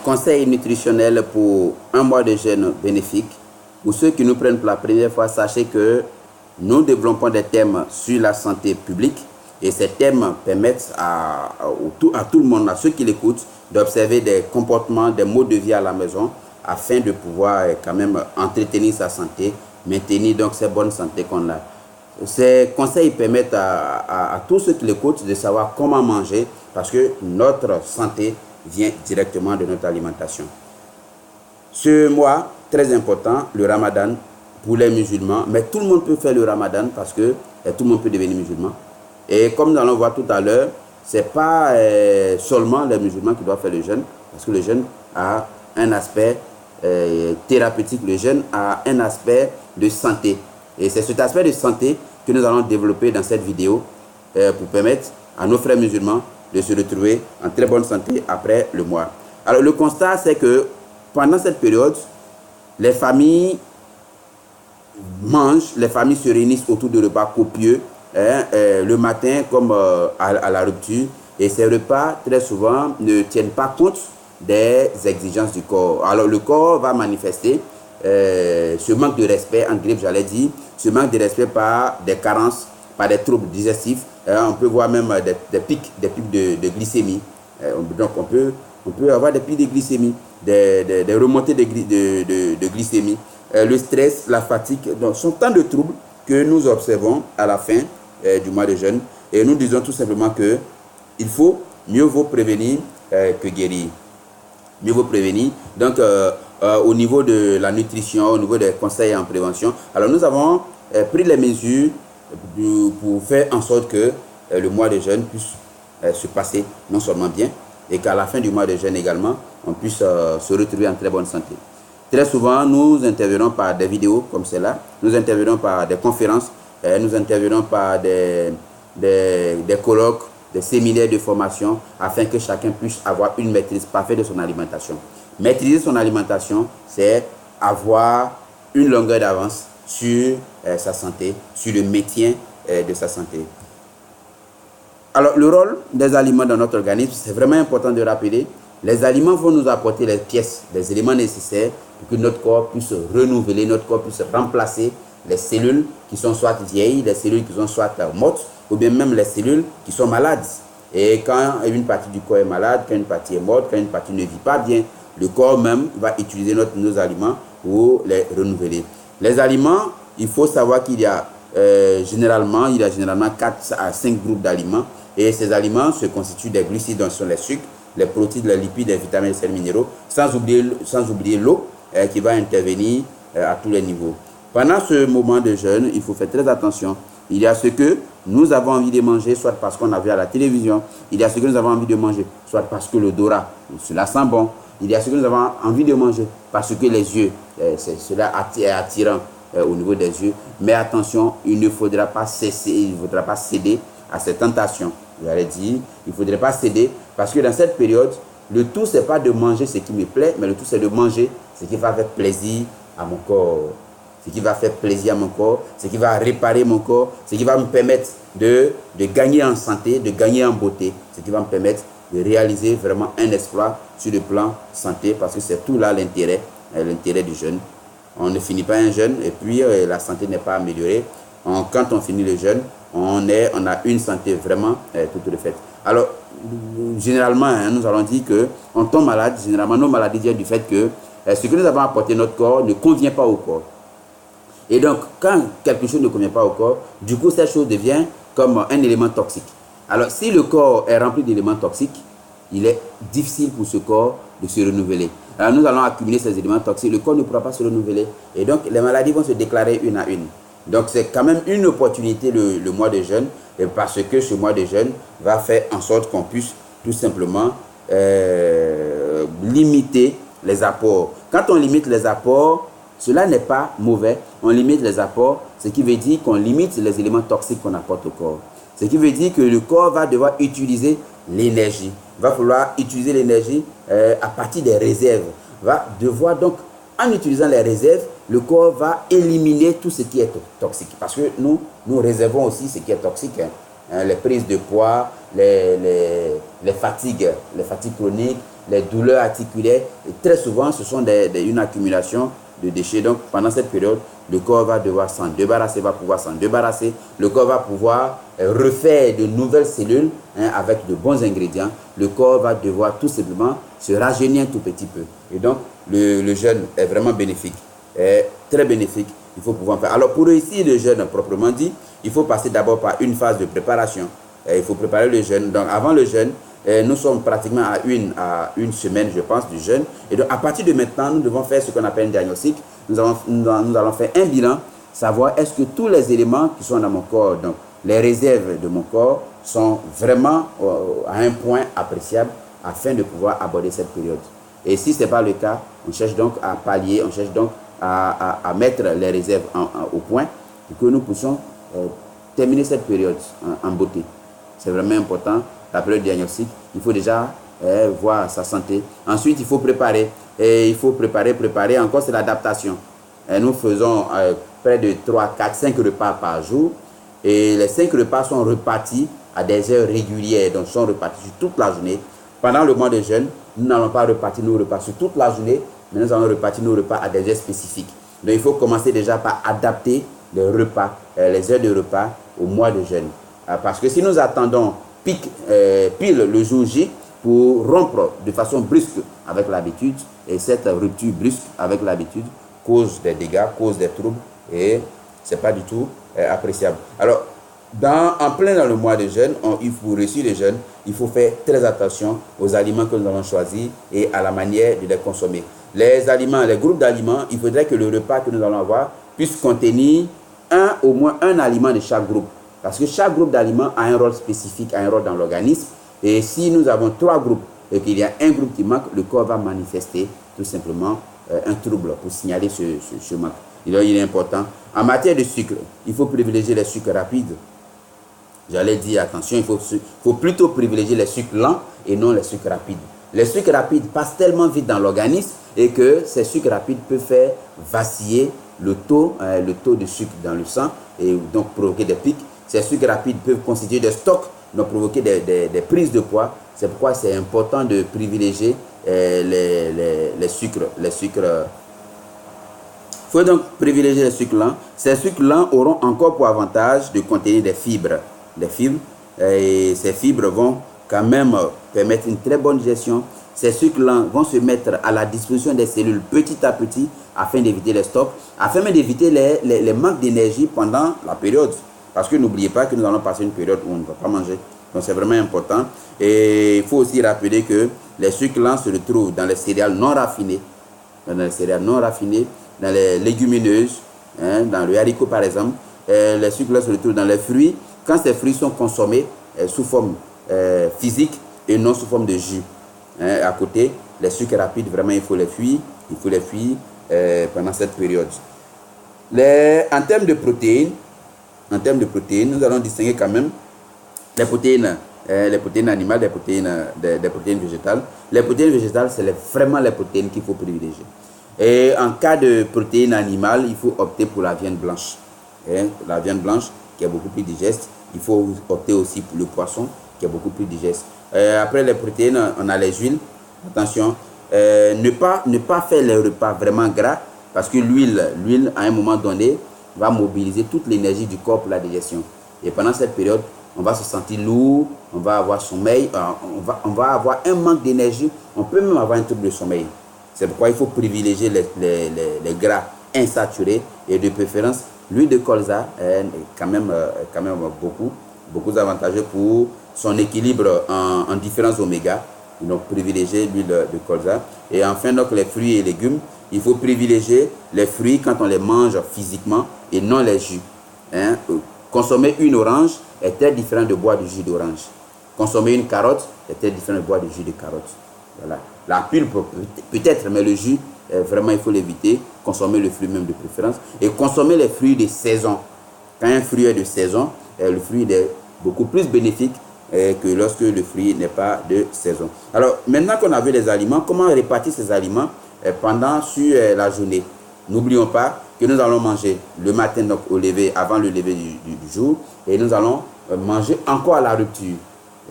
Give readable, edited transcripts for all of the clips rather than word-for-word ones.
Conseil nutritionnel pour un mois de jeûne bénéfique. Pour ceux qui nous prennent pour la première fois, sachez que nous développons des thèmes sur la santé publique et ces thèmes permettent à tout le monde, à ceux qui l'écoutent, d'observer des comportements, des modes de vie à la maison afin de pouvoir quand même entretenir sa santé, maintenir donc cette bonne santé qu'on a. Ces conseils permettent à tous ceux qui l'écoutent de savoir comment manger parce que notre santé vient directement de notre alimentation. Ce mois, très important, le Ramadan pour les musulmans, mais tout le monde peut faire le Ramadan parce que tout le monde peut devenir musulman. Et comme nous allons voir tout à l'heure, ce n'est pas seulement les musulmans qui doivent faire le jeûne, parce que le jeûne a un aspect thérapeutique, le jeûne a un aspect de santé. Et c'est cet aspect de santé que nous allons développer dans cette vidéo pour permettre à nos frères musulmans de se retrouver en très bonne santé après le mois. Alors le constat, c'est que pendant cette période, les familles mangent, les familles se réunissent autour de repas copieux, le matin comme à la rupture, et ces repas très souvent ne tiennent pas compte des exigences du corps. Alors le corps va manifester ce manque de respect, en grippe j'allais dire, ce manque de respect par des carences, par des troubles digestifs. On peut voir même des pics de glycémie. Donc on peut avoir des pics de glycémie, des remontées de glycémie. Le stress, la fatigue, donc sont tant de troubles que nous observons à la fin du mois de jeûne. Et nous disons tout simplement que mieux vaut prévenir que guérir. Mieux vaut prévenir. Donc au niveau de la nutrition, au niveau des conseils en prévention, alors nous avons pris les mesures pour faire en sorte que le mois de jeûne puisse se passer non seulement bien, et qu'à la fin du mois de jeûne également, on puisse se retrouver en très bonne santé. Très souvent, nous intervenons par des vidéos comme celle-là, nous intervenons par des conférences, nous intervenons par des colloques, des séminaires de formation, afin que chacun puisse avoir une maîtrise parfaite de son alimentation. Maîtriser son alimentation, c'est avoir une longueur d'avance sur sa santé, sur le maintien de sa santé. Alors, le rôle des aliments dans notre organisme, c'est vraiment important de rappeler. Les aliments vont nous apporter les pièces, les éléments nécessaires pour que notre corps puisse se renouveler, notre corps puisse remplacer les cellules qui sont soit vieilles, les cellules qui sont soit mortes, ou bien même les cellules qui sont malades. Et quand une partie du corps est malade, quand une partie est morte, quand une partie ne vit pas bien, le corps même va utiliser nos aliments pour les renouveler. Les aliments, il faut savoir qu'il y a généralement 4 à 5 groupes d'aliments. Et ces aliments se constituent des glucides, dont sont les sucres, les protéines, les lipides, les vitamines, les sels minéraux, sans oublier l'eau qui va intervenir à tous les niveaux. Pendant ce moment de jeûne, il faut faire très attention. Il y a ce que nous avons envie de manger, soit parce qu'on a vu à la télévision. Il y a ce que nous avons envie de manger, soit parce que l'odorat, cela sent bon. Il y a ce que nous avons envie de manger, parce que les yeux, cela est attirant au niveau des yeux. Mais attention, il ne faudra pas céder à ces tentations. J'allais dire, il ne faudrait pas céder, parce que dans cette période, le tout, ce n'est pas de manger ce qui me plaît, mais le tout, c'est de manger ce qui va faire plaisir à mon corps. Ce qui va faire plaisir à mon corps, ce qui va réparer mon corps, ce qui va me permettre de gagner en santé, de gagner en beauté, ce qui va me permettre de réaliser vraiment un exploit sur le plan santé, parce que c'est tout là l'intérêt du jeûne. On ne finit pas un jeûne et puis la santé n'est pas améliorée. Quand on finit le jeûne, on a une santé vraiment toute refaite. Alors, généralement, nous allons dire qu'on tombe malade. Généralement, nos maladies viennent du fait que ce que nous avons apporté à notre corps ne convient pas au corps. Et donc, quand quelque chose ne convient pas au corps, du coup, cette chose devient comme un élément toxique. Alors, si le corps est rempli d'éléments toxiques, il est difficile pour ce corps de se renouveler. Alors, nous allons accumuler ces éléments toxiques, le corps ne pourra pas se renouveler. Et donc, les maladies vont se déclarer une à une. Donc, c'est quand même une opportunité le mois de jeûne, parce que ce mois de jeûne va faire en sorte qu'on puisse tout simplement limiter les apports. Quand on limite les apports, cela n'est pas mauvais. On limite les apports, ce qui veut dire qu'on limite les éléments toxiques qu'on apporte au corps. Ce qui veut dire que le corps va devoir utiliser l'énergie. Il va falloir utiliser l'énergie à partir des réserves. Va devoir donc, en utilisant les réserves, le corps va éliminer tout ce qui est toxique. Parce que nous réservons aussi ce qui est toxique. Les prises de poids, les fatigues chroniques, les douleurs articulaires. Et très souvent, ce sont une accumulation de déchets. Donc, pendant cette période, le corps va devoir s'en débarrasser, va pouvoir s'en débarrasser. Le corps va pouvoir refaire de nouvelles cellules avec de bons ingrédients. Le corps va devoir tout simplement se rajeunir un tout petit peu. Et donc, le jeûne est vraiment bénéfique, est très bénéfique. Il faut pouvoir faire. Alors, pour réussir le jeûne proprement dit, il faut passer d'abord par une phase de préparation. Il faut préparer le jeûne. Donc, avant le jeûne, nous sommes pratiquement à une semaine, je pense, du jeûne. Et donc, à partir de maintenant, nous devons faire ce qu'on appelle un diagnostic. Nous allons faire un bilan, savoir est-ce que tous les éléments qui sont dans mon corps, donc les réserves de mon corps, sont vraiment à un point appréciable afin de pouvoir aborder cette période. Et si ce n'est pas le cas, on cherche donc à pallier, on cherche donc à mettre les réserves au point pour que nous puissions terminer cette période en beauté. C'est vraiment important. La période diagnostique, il faut déjà voir sa santé. Ensuite, il faut préparer. Et il faut préparer. Encore, c'est l'adaptation. Nous faisons près de 3, 4, 5 repas par jour. Et les 5 repas sont repartis à des heures régulières. Donc, sont repartis sur toute la journée. Pendant le mois de jeûne, nous n'allons pas repartir nos repas sur toute la journée, mais nous allons repartir nos repas à des heures spécifiques. Donc, il faut commencer déjà par adapter les repas, les heures de repas au mois de jeûne. Parce que si nous attendons pile le jour J pour rompre de façon brusque avec l'habitude, et cette rupture brusque avec l'habitude cause des dégâts, cause des troubles, et ce n'est pas du tout appréciable. Alors, en plein dans le mois de jeûne, il faut réussir le jeûne, il faut faire très attention aux aliments que nous allons choisir et à la manière de les consommer. Les aliments, les groupes d'aliments, il faudrait que le repas que nous allons avoir puisse contenir au moins un aliment de chaque groupe. Parce que chaque groupe d'aliments a un rôle spécifique, a un rôle dans l'organisme. Et si nous avons 3 groupes et qu'il y a un groupe qui manque, le corps va manifester tout simplement un trouble pour signaler ce manque. Et donc, il est important. En matière de sucre, il faut privilégier les sucres rapides. J'allais dire, attention, il faut plutôt privilégier les sucres lents et non les sucres rapides. Les sucres rapides passent tellement vite dans l'organisme et que ces sucres rapides peuvent faire vaciller le taux de sucre dans le sang et donc provoquer des pics. Ces sucres rapides peuvent constituer des stocks, donc provoquer des prises de poids. C'est pourquoi c'est important de privilégier les sucres. Il faut donc privilégier les sucres lents. Ces sucres lents auront encore pour avantage de contenir des fibres. Et ces fibres vont quand même permettre une très bonne digestion. Ces sucres lents vont se mettre à la disposition des cellules petit à petit afin d'éviter les stocks, afin d'éviter les manques d'énergie pendant la période. Parce que n'oubliez pas que nous allons passer une période où on ne va pas manger. Donc c'est vraiment important. Et il faut aussi rappeler que les sucres lents se retrouvent dans les céréales non raffinées. Dans les légumineuses, dans le haricot par exemple. Les sucres lents se retrouvent dans les fruits. Quand ces fruits sont consommés sous forme physique et non sous forme de jus. À côté, les sucres rapides, vraiment il faut les fuir. Pendant cette période. En termes de protéines, nous allons distinguer quand même les protéines animales, des protéines végétales. Les protéines végétales, c'est vraiment les protéines qu'il faut privilégier. Et en cas de protéines animales, il faut opter pour la viande blanche. La viande blanche qui est beaucoup plus digeste. Il faut opter aussi pour le poisson qui est beaucoup plus digeste. Après les protéines, on a les huiles. Attention, ne pas faire les repas vraiment gras parce que l'huile, à un moment donné, va mobiliser toute l'énergie du corps pour la digestion. Et pendant cette période, on va se sentir lourd, on va avoir sommeil, on va avoir un manque d'énergie, on peut même avoir un trouble de sommeil. C'est pourquoi il faut privilégier les gras insaturés et de préférence l'huile de colza est quand même beaucoup avantageux pour son équilibre en différents oméga. Donc privilégier l'huile de colza. Et enfin, donc, les fruits et légumes, il faut privilégier les fruits quand on les mange physiquement et non les jus. Consommer une orange est très différent de boire du jus d'orange. Consommer une carotte est très différent de boire du jus de carotte. Voilà. La pulpe peut-être, mais le jus, vraiment il faut l'éviter. Consommer le fruit même de préférence. Et consommer les fruits de saison. Quand un fruit est de saison, le fruit est beaucoup plus bénéfique que lorsque le fruit n'est pas de saison. Alors, maintenant qu'on a vu les aliments, comment répartir ces aliments sur la journée? N'oublions pas que nous allons manger le matin, donc avant le lever du jour, et nous allons manger encore à la rupture.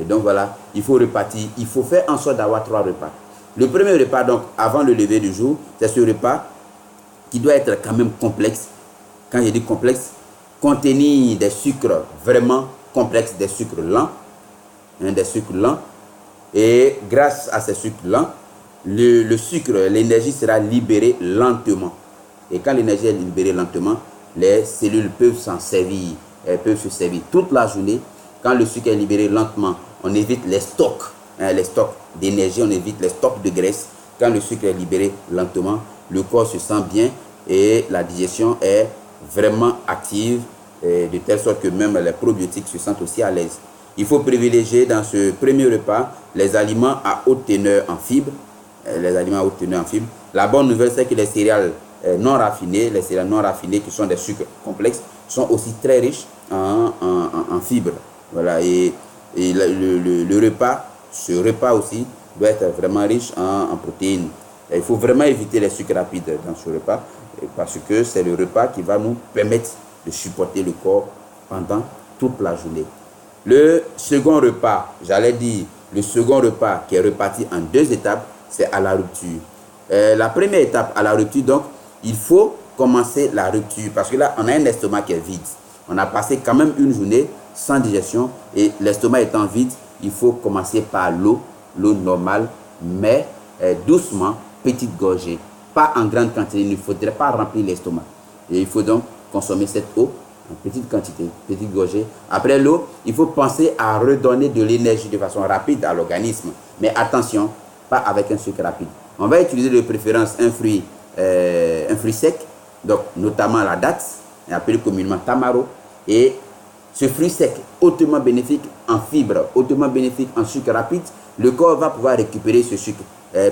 Et donc voilà, il faut répartir, il faut faire en sorte d'avoir 3 repas. Le premier repas, donc, avant le lever du jour, c'est ce repas qui doit être quand même complexe. Quand je dis complexe, contenir des sucres vraiment complexes, des sucres lents, des sucres lents. Et grâce à ces sucres lents, le sucre, l'énergie sera libérée lentement. Et quand l'énergie est libérée lentement, les cellules peuvent s'en servir. Elles peuvent se servir toute la journée. Quand le sucre est libéré lentement, on évite les stocks d'énergie, on évite les stocks de graisse. Quand le sucre est libéré lentement, le corps se sent bien et la digestion est vraiment active, de telle sorte que même les probiotiques se sentent aussi à l'aise. Il faut privilégier dans ce premier repas les aliments à haute teneur en fibres. La bonne nouvelle, c'est que les céréales non raffinées, qui sont des sucres complexes, sont aussi très riches en fibres. Voilà, et le repas, ce repas aussi, doit être vraiment riche en protéines. Et il faut vraiment éviter les sucres rapides dans ce repas, parce que c'est le repas qui va nous permettre de supporter le corps pendant toute la journée. Le second repas, le second repas qui est reparti en 2 étapes, c'est à la rupture. La première étape à la rupture, donc, il faut commencer la rupture parce que là, on a un estomac qui est vide. On a passé quand même une journée sans digestion et l'estomac étant vide, il faut commencer par l'eau normale, mais doucement, petite gorgée, pas en grande quantité. Il ne faudrait pas remplir l'estomac. Et il faut donc consommer cette eau en petite quantité, petite gorgée. Après l'eau, il faut penser à redonner de l'énergie de façon rapide à l'organisme. Mais attention, pas avec un sucre rapide. On va utiliser de préférence un fruit sec, donc notamment la date, appelée communément tamaro. Et ce fruit sec, hautement bénéfique en fibres, hautement bénéfique en sucre rapide, le corps va pouvoir récupérer ce sucre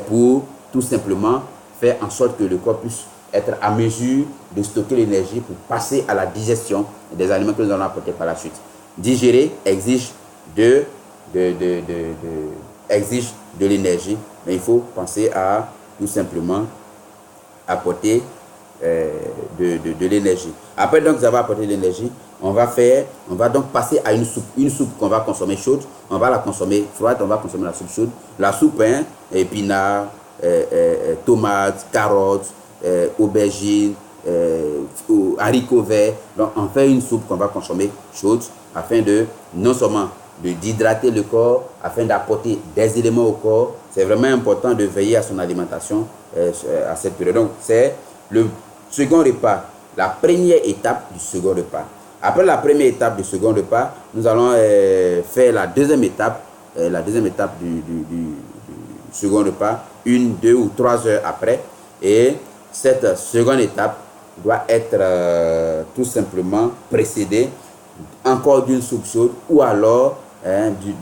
pour tout simplement faire en sorte que le corps puisse être à mesure de stocker l'énergie pour passer à la digestion des aliments que nous allons apporter par la suite. Digérer exige de l'énergie, mais il faut penser à tout simplement apporter de l'énergie. Après donc, vous avez apporté de l'énergie, on va donc passer à une soupe qu'on va consommer chaude. On va la consommer froide, on va consommer la soupe chaude. La soupe, épinards, tomates, carottes, aubergines, haricots verts. Donc, on fait une soupe qu'on va consommer chaude afin de non seulement d'hydrater le corps, afin d'apporter des éléments au corps. C'est vraiment important de veiller à son alimentation à cette période. Donc, c'est le second repas, la première étape du second repas. Après la première étape du second repas, nous allons faire la deuxième étape du second repas, 1, 2 ou 3 heures après. Et cette seconde étape doit être tout simplement précédée encore d'une soupe chaude ou alors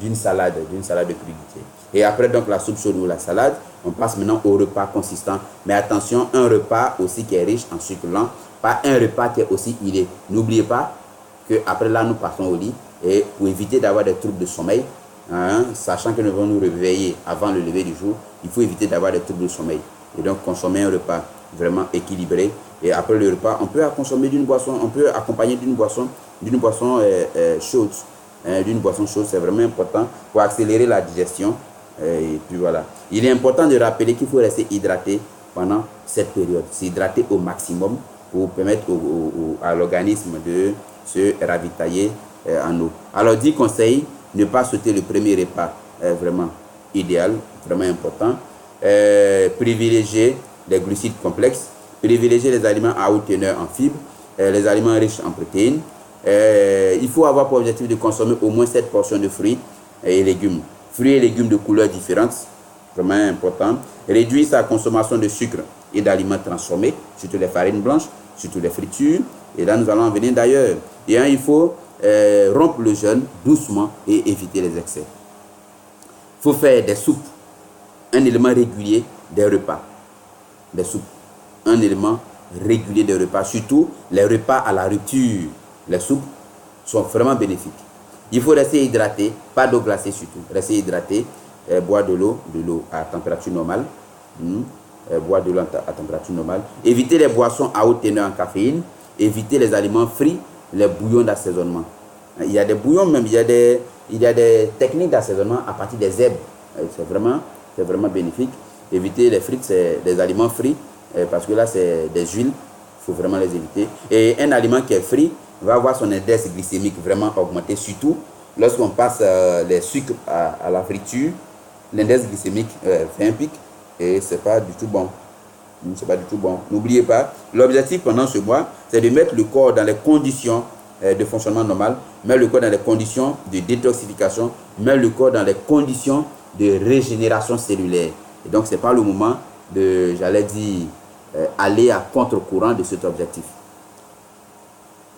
d'une salade de crudité. Et après donc la soupe chaude ou la salade, on passe maintenant au repas consistant. Mais attention, un repas aussi qui est riche en sucre lent, pas un repas qui est aussi ilé. N'oubliez pas qu'après là, nous passons au lit. Et pour éviter d'avoir des troubles de sommeil, sachant que nous allons nous réveiller avant le lever du jour, il faut éviter d'avoir des troubles de sommeil. Et donc consommer un repas vraiment équilibré. Et après le repas, on peut consommer d'une boisson, on peut accompagner d'une boisson chaude. D'une boisson chaude, c'est vraiment important pour accélérer la digestion. Et puis voilà. Il est important de rappeler qu'il faut rester hydraté pendant cette période. S'hydrater au maximum pour permettre à l'organisme de se ravitailler en eau. Alors 10 conseils, ne pas sauter le premier repas, vraiment idéal, vraiment important. Privilégier les glucides complexes, privilégier les aliments à haute teneur en fibres, les aliments riches en protéines. Il faut avoir pour objectif de consommer au moins 7 portions de fruits et légumes. Fruits et légumes de couleurs différentes, vraiment important. Réduire sa consommation de sucre et d'aliments transformés, surtout les farines blanches, surtout les fritures. Et là, nous allons en venir d'ailleurs. Et il faut rompre le jeûne doucement et éviter les excès. Il faut faire des soupes, un élément régulier des repas. Des soupes, un élément régulier des repas, surtout les repas à la rupture. Les soupes sont vraiment bénéfiques. Il faut rester hydraté, pas d'eau glacée surtout. Rester hydraté, boire de l'eau à température normale. Boire de l'eau à température normale. Éviter les boissons à haute teneur en caféine. Éviter les aliments frits, les bouillons d'assaisonnement. Il y a des bouillons même, il y a des techniques d'assaisonnement à partir des herbes. C'est vraiment bénéfique. Éviter les frites, c'est des aliments frits, parce que là, c'est des huiles. Il faut vraiment les éviter. Et un aliment qui est frit va avoir son index glycémique vraiment augmenté, surtout lorsqu'on passe les sucres à la friture. L'index glycémique fait un pic et c'est pas du tout bon. C'est pas du tout bon. N'oubliez pas, l'objectif pendant ce mois, c'est de mettre le corps dans les conditions de fonctionnement normal, mettre le corps dans les conditions de détoxification, mettre le corps dans les conditions de régénération cellulaire. Et donc, c'est pas le moment de, j'allais dire, aller à contre-courant de cet objectif.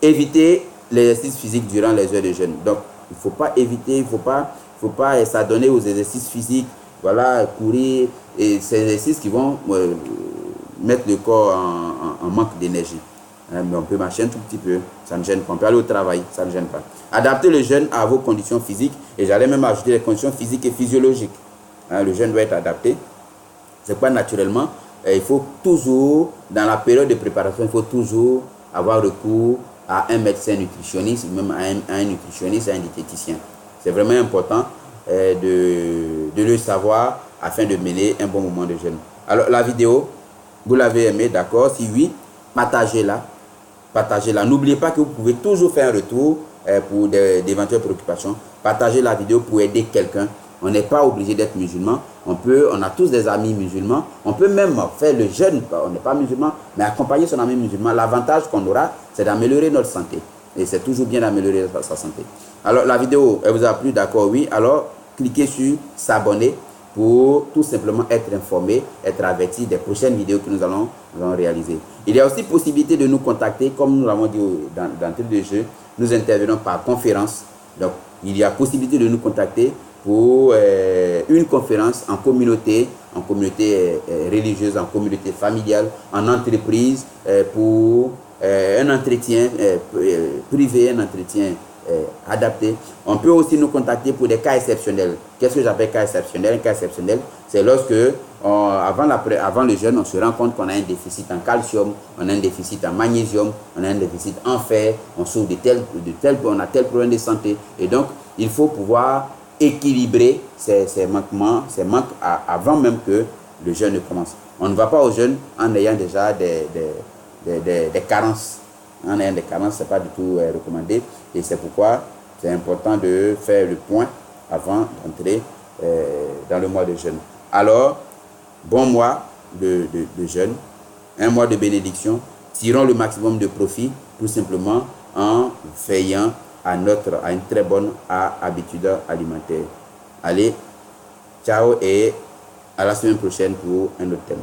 Éviter l'exercice physique durant les heures de jeûne. Donc, il ne faut pas éviter, il ne faut pas s'adonner aux exercices physiques, voilà, courir, et ces exercices qui vont mettre le corps en manque d'énergie. Mais on peut marcher un tout petit peu, ça ne gêne pas. On peut aller au travail, ça ne gêne pas. Adaptez le jeûne à vos conditions physiques, et j'allais même ajouter les conditions physiques et physiologiques. Le jeûne doit être adapté. C'est pas naturellement. Il faut toujours, dans la période de préparation, il faut toujours avoir recours à un médecin nutritionniste, même à un nutritionniste, à un diététicien. C'est vraiment important de le savoir afin de mener un bon moment de jeûne. Alors, la vidéo, vous l'avez aimée, d'accord? Si oui, partagez-la. Partagez-la. N'oubliez pas que vous pouvez toujours faire un retour pour d'éventuelles préoccupations. Partagez la vidéo pour aider quelqu'un. On n'est pas obligé d'être musulman. On a tous des amis musulmans. On peut même faire le jeûne. On n'est pas musulman, mais accompagner son ami musulman. L'avantage qu'on aura, c'est d'améliorer notre santé. Et c'est toujours bien d'améliorer sa santé. Alors, la vidéo, elle vous a plu, d'accord? Oui. Alors, cliquez sur s'abonner pour tout simplement être informé, être averti des prochaines vidéos que nous allons réaliser. Il y a aussi possibilité de nous contacter, comme nous l'avons dit d'entrée de jeu. Nous intervenons par conférence. Donc, il y a possibilité de nous contacter pour une conférence en communauté religieuse, en communauté familiale, en entreprise, pour un entretien privé, un entretien adapté. On peut aussi nous contacter pour des cas exceptionnels. Qu'est-ce que j'appelle cas exceptionnel? Un cas exceptionnel, c'est lorsque, avant le jeûne, on se rend compte qu'on a un déficit en calcium, on a un déficit en magnésium, on a un déficit en fer, on souffre on a tel problème de santé. Et donc, il faut pouvoir équilibrer ces manques avant même que le jeûne ne commence. On ne va pas au jeûne en ayant déjà des carences. En ayant des carences, ce n'est pas du tout recommandé. Et c'est pourquoi c'est important de faire le point avant d'entrer dans le mois de jeûne. Alors, bon mois de jeûne, un mois de bénédiction. Tirons le maximum de profit, tout simplement en veillant à une très bonne habitude alimentaire. Allez, ciao et à la semaine prochaine pour un autre thème.